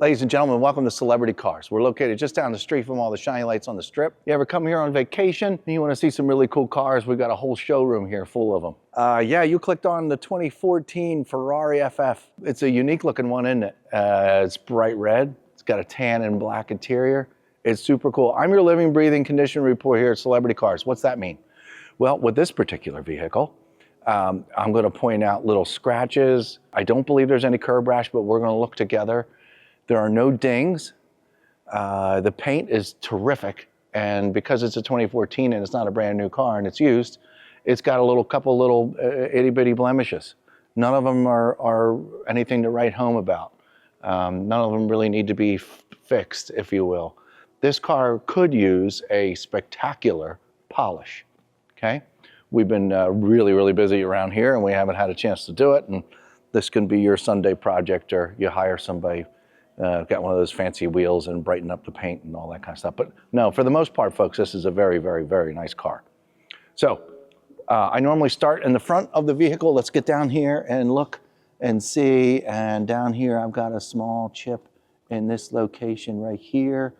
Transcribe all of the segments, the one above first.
Ladies and gentlemen, welcome to Celebrity Cars. We're located just down the street from all the shiny lights on the strip. You ever come here on vacation and you want to see some really cool cars? We've got a whole showroom here full of them. Yeah, you clicked on the 2014 Ferrari FF. It's a unique looking one, isn't it? It's bright red. It's got a tan and black interior. It's super cool. I'm your living, breathing condition report here at Celebrity Cars. What's that mean? Well, with this particular vehicle, I'm going to point out little scratches. I don't believe there's any curb rash, but we're going to look together. There are no dings. The paint is terrific. And because it's a 2014 and it's not a brand new car and it's used, it's got a couple little itty bitty blemishes. None of them are anything to write home about. None of them really need to be fixed, if you will. This car could use a spectacular polish, okay? We've been really, really busy around here and we haven't had a chance to do it. And this can be your Sunday project, or you hire somebody, got one of those fancy wheels and brighten up the paint and all that kind of stuff. But no, for the most part, folks, this is a very, very, very nice car. So I normally start in the front of the vehicle. Let's get down here and look and see. And down here, I've got a small chip in this location right here.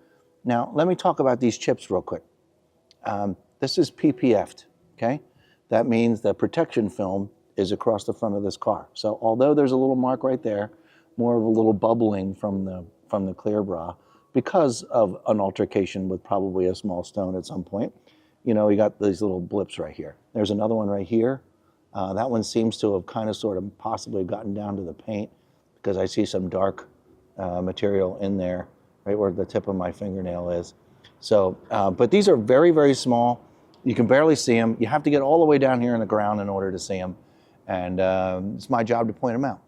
Now, let me talk about these chips real quick. This is PPF'd, okay? That means the protection film is across the front of this car. So although there's a little mark right there, more of a little bubbling from the clear bra because of an altercation with probably a small stone at some point. You know, you got these little blips right here. There's another one right here. That one seems to have kind of sort of possibly gotten down to the paint because I see some dark material in there, right where the tip of my fingernail is. So, but these are very, very small. You can barely see them. You have to get all the way down here in the ground in order to see them. And it's my job to point them out.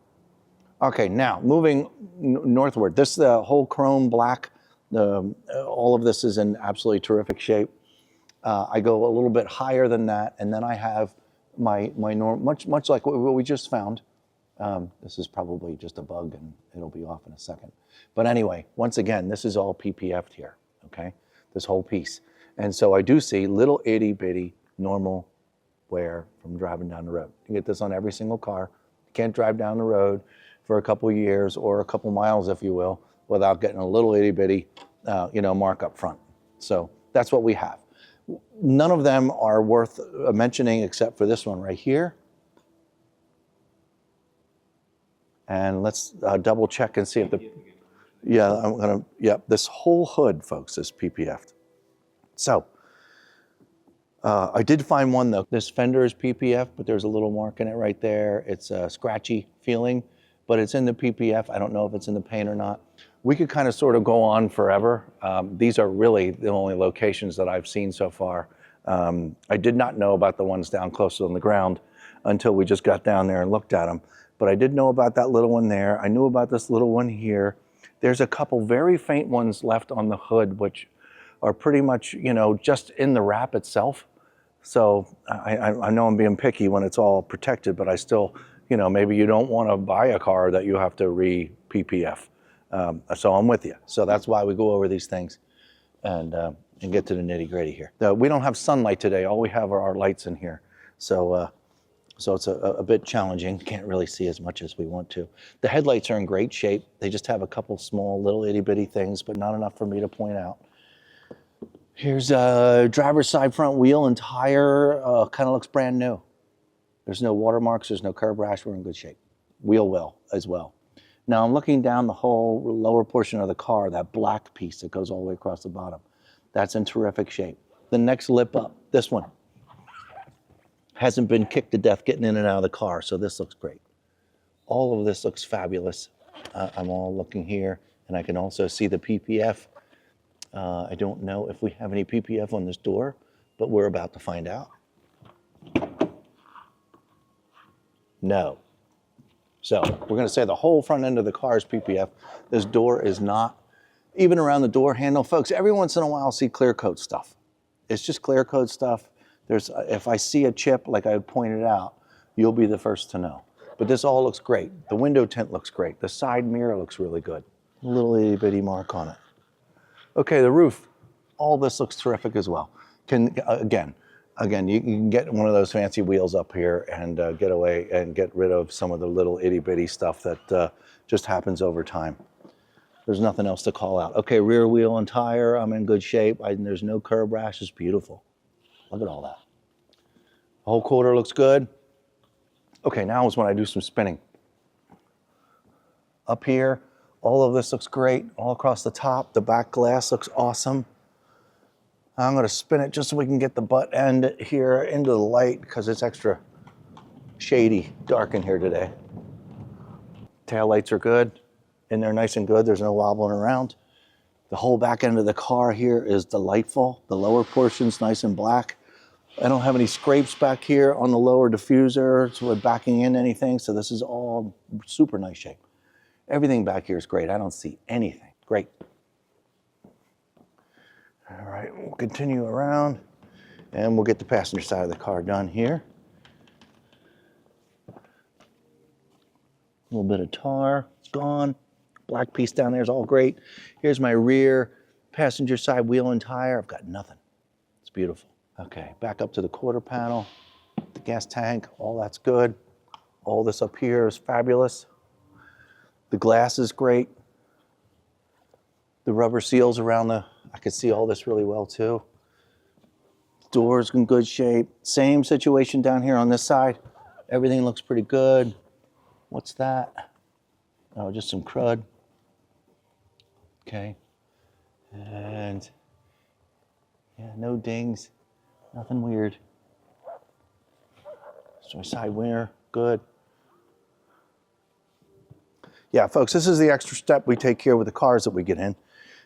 Okay, now moving northward. This whole chrome black, all of this is in absolutely terrific shape. I go a little bit higher than that, and then I have my norm, much like what we just found. This is probably just a bug, and it'll be off in a second. But anyway, once again, this is all PPF'd here, okay? This whole piece. And so I do see little itty bitty normal wear from driving down the road. You get this on every single car. You can't drive down the road for a couple of years or a couple miles, if you will, without getting a little itty bitty, mark up front. So that's what we have. None of them are worth mentioning except for this one right here. And let's double check and see if this whole hood, folks, is PPF'd. So I did find one though. This fender is PPF, but there's a little mark in it right there. It's a scratchy feeling, but it's in the PPF. I don't know if it's in the paint or not. We could kind of sort of go on forever. These are really the only locations that I've seen so far. I did not know about the ones down closer on the ground until we just got down there and looked at them. But I did know about that little one there. I knew about this little one here. There's a couple very faint ones left on the hood, which are pretty much, just in the wrap itself. So I know I'm being picky when it's all protected, but I still, maybe you don't want to buy a car that you have to re-PPF. So I'm with you. So that's why we go over these things and get to the nitty gritty here. We don't have sunlight today. All we have are our lights in here. So it's a bit challenging. Can't really see as much as we want to. The headlights are in great shape. They just have a couple small little itty bitty things, but not enough for me to point out. Here's a driver's side front wheel and tire, kind of looks brand new. There's no watermarks, there's no curb rash, we're in good shape. Wheel well as well. Now I'm looking down the whole lower portion of the car, that black piece that goes all the way across the bottom. That's in terrific shape. The next lip up, this one, hasn't been kicked to death getting in and out of the car, so this looks great. All of this looks fabulous. I'm all looking here, and I can also see the PPF. I don't know if we have any PPF on this door, but we're about to find out. No. So we're going to say the whole front end of the car is PPF. This door is not. Even around the door handle, folks, every once in a while I'll see clear coat stuff. It's just clear coat stuff. If I see a chip, like I pointed out, you'll be the first to know. But this all looks great. The window tint looks great. The side mirror looks really good. A little itty bitty mark on it. Okay, the roof, all this looks terrific as well. Again, you can get one of those fancy wheels up here and get away and get rid of some of the little itty bitty stuff that just happens over time. There's nothing else to call out. Okay, rear wheel and tire, I'm in good shape. There's no curb rash, it's beautiful. Look at all that. The whole quarter looks good. Okay, now is when I do some spinning. Up here, all of this looks great. All across the top, the back glass looks awesome. I'm gonna spin it just so we can get the butt end here into the light because it's extra shady, dark in here today. Tail lights are good. And they're nice and good. There's no wobbling around. The whole back end of the car here is delightful. The lower portion's nice and black. I don't have any scrapes back here on the lower diffuser, so we're backing in anything. So this is all super nice shape. Everything back here is great. I don't see anything. Great. All right, we'll continue around and we'll get the passenger side of the car done here. A little bit of tar, it's gone. Black piece down there is all great. Here's my rear passenger side wheel and tire. I've got nothing. It's beautiful. Okay, back up to the quarter panel, the gas tank, all that's good. All this up here is fabulous. The glass is great. The rubber seals around I can see all this really well too. Doors in good shape. Same situation down here on this side. Everything looks pretty good. What's that? Oh, just some crud. Okay. And yeah, no dings, nothing weird. So my side winner, good. Yeah, folks, this is the extra step we take here with the cars that we get in,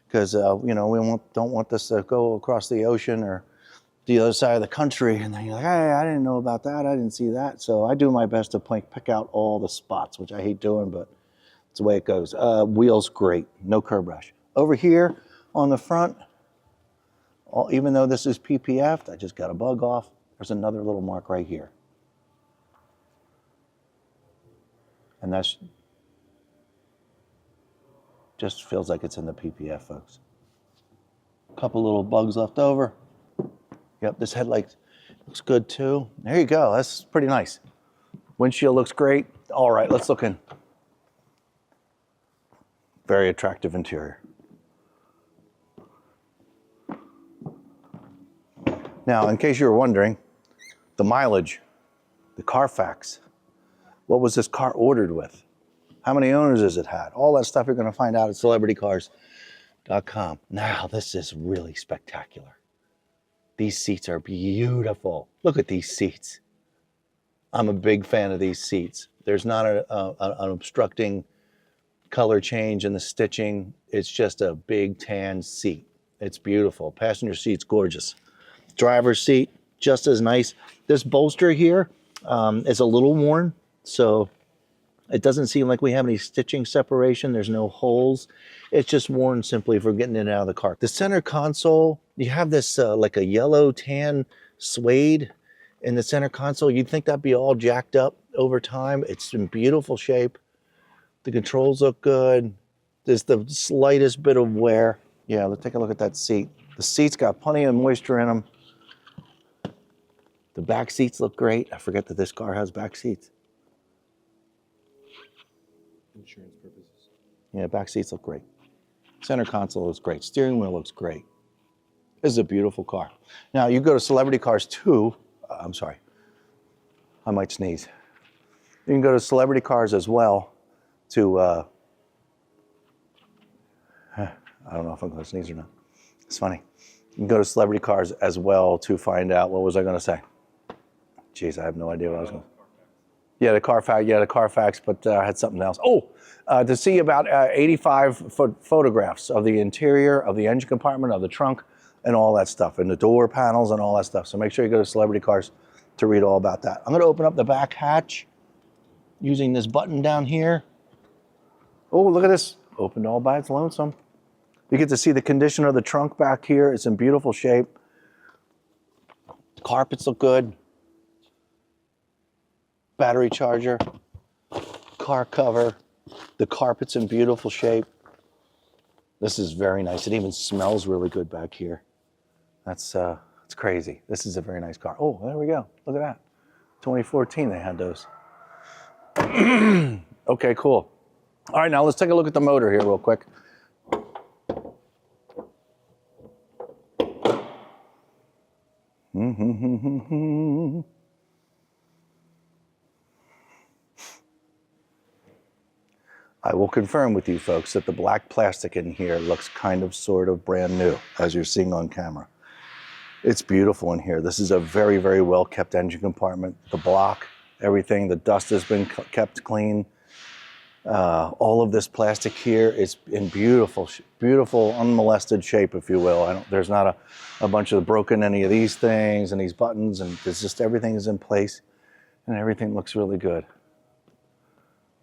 because you know, we don't want this to go across the ocean or the other side of the country, and then you're like, hey, I didn't know about that, I didn't see that. So I do my best to pick out all the spots, which I hate doing, but it's the way it goes. Wheels, great, no curb rash. Over here on the front, even though this is PPF, I just got a bug off. There's another little mark right here. And that's just feels like it's in the PPF, folks. A couple little bugs left over. Yep, this headlight looks good too. There you go, that's pretty nice. Windshield looks great. All right, let's look in. Very attractive interior. Now, in case you were wondering, the mileage, the Carfax, what was this car ordered with? How many owners has it had? All that stuff you're gonna find out at celebritycars.com. Now, this is really spectacular. These seats are beautiful. Look at these seats. I'm a big fan of these seats. There's not an obstructing color change in the stitching. It's just a big tan seat. It's beautiful. Passenger seat's gorgeous. Driver's seat, just as nice. This bolster here is a little worn, so it doesn't seem like we have any stitching separation. There's no holes. It's just worn simply for getting in and out of the car. The center console, you have this like a yellow tan suede in the center console. You'd think that'd be all jacked up over time. It's in beautiful shape. The controls look good. There's the slightest bit of wear. Yeah, let's take a look at that seat. The seat's got plenty of moisture in them. The back seats look great. I forget that this car has back seats. Insurance purposes. Yeah, back seats look great. Center console looks great. Steering wheel looks great. This is a beautiful car. Now, you go to Celebrity Cars too. I'm sorry. I might sneeze. You can go to Celebrity Cars as well to, I don't know if I'm going to sneeze or not. It's funny. You can go to Celebrity Cars as well to find out, what was I going to say? Jeez, I have no idea what I was going to say. Yeah, the Carfax, but I had something else. Oh, to see about 85 photographs of the interior, of the engine compartment, of the trunk, and all that stuff, and the door panels and all that stuff. So make sure you go to Celebrity Cars to read all about that. I'm going to open up the back hatch using this button down here. Oh, look at this. Opened all by its lonesome. You get to see the condition of the trunk back here. It's in beautiful shape. Carpets look good. Battery charger, car cover, the carpet's in beautiful shape. This is very nice. It even smells really good back here. That's it's crazy. This is a very nice car. Oh, there we go. Look at that. 2014 they had those. Okay, cool. All right, now let's take a look at the motor here real quick. I will confirm with you folks that the black plastic in here looks kind of sort of brand new, as you're seeing on camera. It's beautiful in here. This is a very, very well kept engine compartment. The block, everything, the dust has been kept clean. All of this plastic here is in beautiful, beautiful, unmolested shape, if you will. There's not a bunch of broken any of these things and these buttons, and it's just everything is in place and everything looks really good.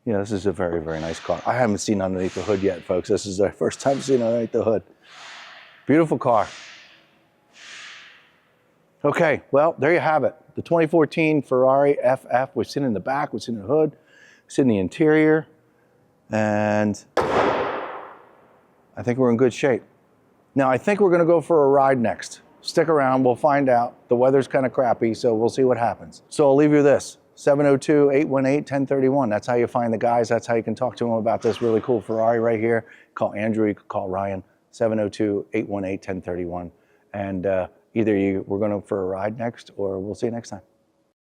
Yeah, this is a very, very nice car. I haven't seen underneath the hood yet, folks. This is the first time seeing underneath the hood. Beautiful car. Okay, well, there you have it. The 2014 Ferrari FF. We've seen it in the back, we've seen the hood, we've seen the interior, and I think we're in good shape. Now, I think we're gonna go for a ride next. Stick around, we'll find out. The weather's kind of crappy, so we'll see what happens. So I'll leave you this. 702-818-1031. That's how you find the guys. That's how you can talk to them about this really cool Ferrari right here. Call Andrew, you can call Ryan, 702-818-1031. And either we're going for a ride next, or we'll see you next time.